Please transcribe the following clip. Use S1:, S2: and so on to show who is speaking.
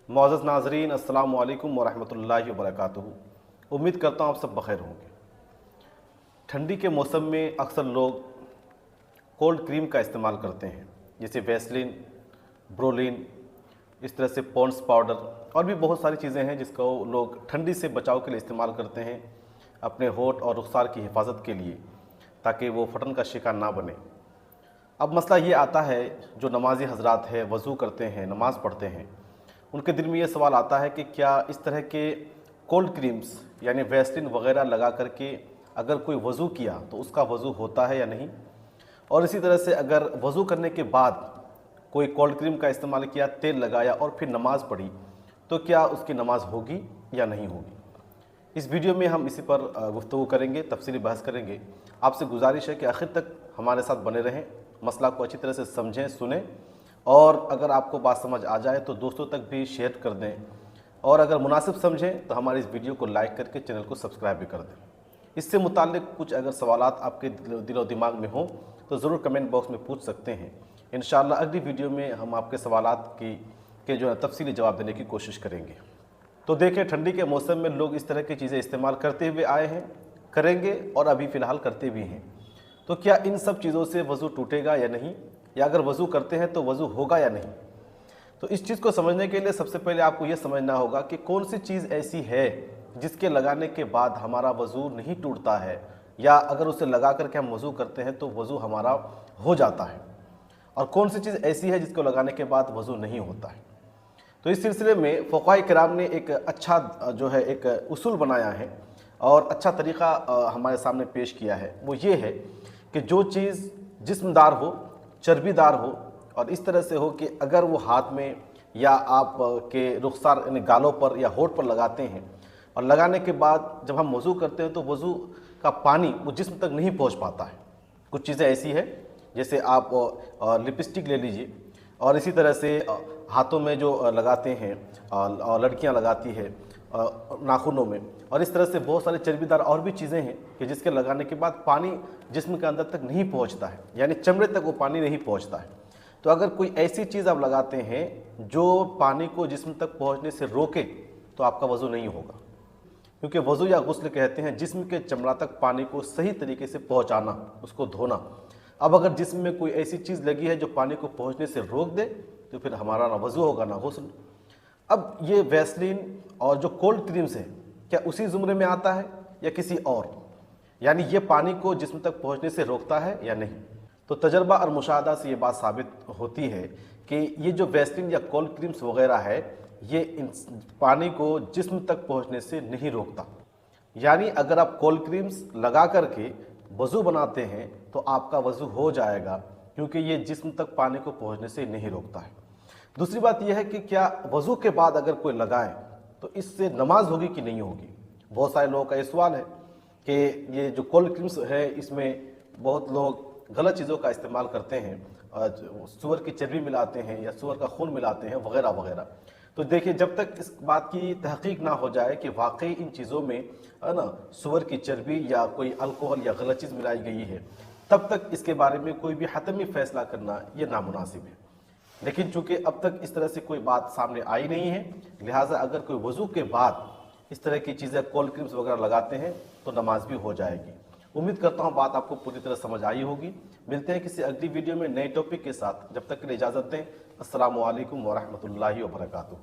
S1: मुअज़्ज़ज़ नाज़रीन, अस्सलामु अलैकुम वरहमतुल्लाहि वबरकातुहू। उम्मीद करता हूँ आप सब बखैर होंगे। ठंडी के मौसम में अक्सर लोग कोल्ड क्रीम का इस्तेमाल करते हैं, जैसे वैसलीन, ब्रोलिन, इस तरह से पॉन्ड्स पाउडर और भी बहुत सारी चीज़ें हैं जिसको लोग ठंडी से बचाव के लिए इस्तेमाल करते हैं, अपने होंठ और रुखसार की हिफाजत के लिए, ताकि वो फटन का शिकार ना बने। अब मसला ये आता है, जो नमाज़ी हज़रात है, वज़ू करते हैं, नमाज़ पढ़ते हैं, उनके दिल में ये सवाल आता है कि क्या इस तरह के कोल्ड क्रीम्स यानी वैसलीन वगैरह लगा करके अगर कोई वज़ू किया तो उसका वज़ू होता है या नहीं, और इसी तरह से अगर वज़ू करने के बाद कोई कोल्ड क्रीम का इस्तेमाल किया, तेल लगाया और फिर नमाज़ पढ़ी, तो क्या उसकी नमाज़ होगी या नहीं होगी। इस वीडियो में हम इसी पर गुफ्तगू करेंगे, तफसीली बहस करेंगे। आपसे गुजारिश है कि आखिर तक हमारे साथ बने रहें, मसला को अच्छी तरह से समझें, सुनें, और अगर आपको बात समझ आ जाए तो दोस्तों तक भी शेयर कर दें, और अगर मुनासिब समझें तो हमारी इस वीडियो को लाइक करके चैनल को सब्सक्राइब भी कर दें। इससे मुताल्लिक़ कुछ अगर सवालात आपके दिल और दिमाग में हों तो ज़रूर कमेंट बॉक्स में पूछ सकते हैं। इंशाअल्लाह अगली वीडियो में हम आपके सवालात के जो है तफसीली जवाब देने की कोशिश करेंगे। तो देखें, ठंडी के मौसम में लोग इस तरह की चीज़ें इस्तेमाल करते हुए आए हैं, करेंगे और अभी फ़िलहाल करते भी हैं। तो क्या इन सब चीज़ों से वज़ू टूटेगा या नहीं, या अगर वज़ू करते हैं तो वज़ू होगा या नहीं। तो इस चीज़ को समझने के लिए सबसे पहले आपको ये समझना होगा कि कौन सी चीज़ ऐसी है जिसके लगाने के बाद हमारा वज़ू नहीं टूटता है, या अगर उसे लगा करके हम वज़ू करते हैं तो वज़ू हमारा हो जाता है, और कौन सी चीज़ ऐसी है जिसको लगाने के बाद वज़ू नहीं होता है। तो इस सिलसिले में फ़ुक़हा किराम ने एक अच्छा जो है एक उसूल बनाया है और अच्छा तरीक़ा हमारे सामने पेश किया है। वो ये है कि जो चीज़ जिस्मदार हो, चर्बीदार हो, और इस तरह से हो कि अगर वो हाथ में या आप के रुखसार यानी गालों पर या होंठ पर लगाते हैं, और लगाने के बाद जब हम वज़ू करते हैं तो वज़ू का पानी वो जिस्म तक नहीं पहुंच पाता है। कुछ चीज़ें ऐसी है, जैसे आप लिपस्टिक ले लीजिए, और इसी तरह से हाथों में जो लगाते हैं, लड़कियां लगाती है नाखूनों में, और इस तरह से बहुत सारे चर्बीदार और भी चीज़ें हैं कि जिसके लगाने के बाद पानी जिस्म के अंदर तक नहीं पहुंचता है, यानी चमड़े तक वो पानी नहीं पहुंचता है। तो अगर कोई ऐसी चीज़ आप लगाते हैं जो पानी को जिस्म तक पहुंचने से रोके, तो आपका वज़ू नहीं होगा, क्योंकि वज़ू या गुस्ल कहते हैं जिस्म के चमड़ा तक पानी को सही तरीके से पहुँचाना, उसको धोना। अब अगर जिस्म में कोई ऐसी चीज़ लगी है जो पानी को पहुँचने से रोक दे, तो फिर हमारा ना वज़ू होगा ना गुस्ल। अब ये वैसलीन और जो कोल्ड क्रीम्स है, क्या उसी ज़ुमरे में आता है या किसी और, यानी ये पानी को जिस्म तक पहुंचने से रोकता है या नहीं। तो तजर्बा और मुशाहदा से ये बात साबित होती है कि ये जो वैसलीन या कोल्ड क्रीम्स वगैरह है, ये पानी को जिस्म तक पहुंचने से नहीं रोकता। यानी अगर आप कोल्ड क्रीम्स लगा करके वज़ू बनाते हैं तो आपका वज़ू हो जाएगा, क्योंकि ये जिस्म तक पानी को पहुँचने से नहीं रोकता है। दूसरी बात यह है कि क्या वज़ू के बाद अगर कोई लगाए तो इससे नमाज होगी कि नहीं होगी। बहुत सारे लोगों का ये सवाल है कि ये जो कोल्ड क्रीम्स है, इसमें बहुत लोग गलत चीज़ों का इस्तेमाल करते हैं, सूअर की चर्बी मिलाते हैं या सूअर का खून मिलाते हैं वगैरह वगैरह। तो देखिए, जब तक इस बात की तहकीक ना हो जाए कि वाकई इन चीज़ों में है ना सूअर की चर्बी या कोई अल्कोहल या गलत चीज़ मिलाई गई है, तब तक इसके बारे में कोई भी हतमी फैसला करना ये नामुनासिब है। लेकिन चूँकि अब तक इस तरह से कोई बात सामने आई नहीं है, लिहाजा अगर कोई वज़ू के बाद इस तरह की चीज़ें कोल्ड क्रीम्स वगैरह लगाते हैं तो नमाज भी हो जाएगी। उम्मीद करता हूँ बात आपको पूरी तरह समझ आई होगी। मिलते हैं किसी अगली वीडियो में नए टॉपिक के साथ। जब तक के लिए इजाज़त दें। अस्सलामु अलैकुम वरहमतुल्लाहि वबरकातुहू।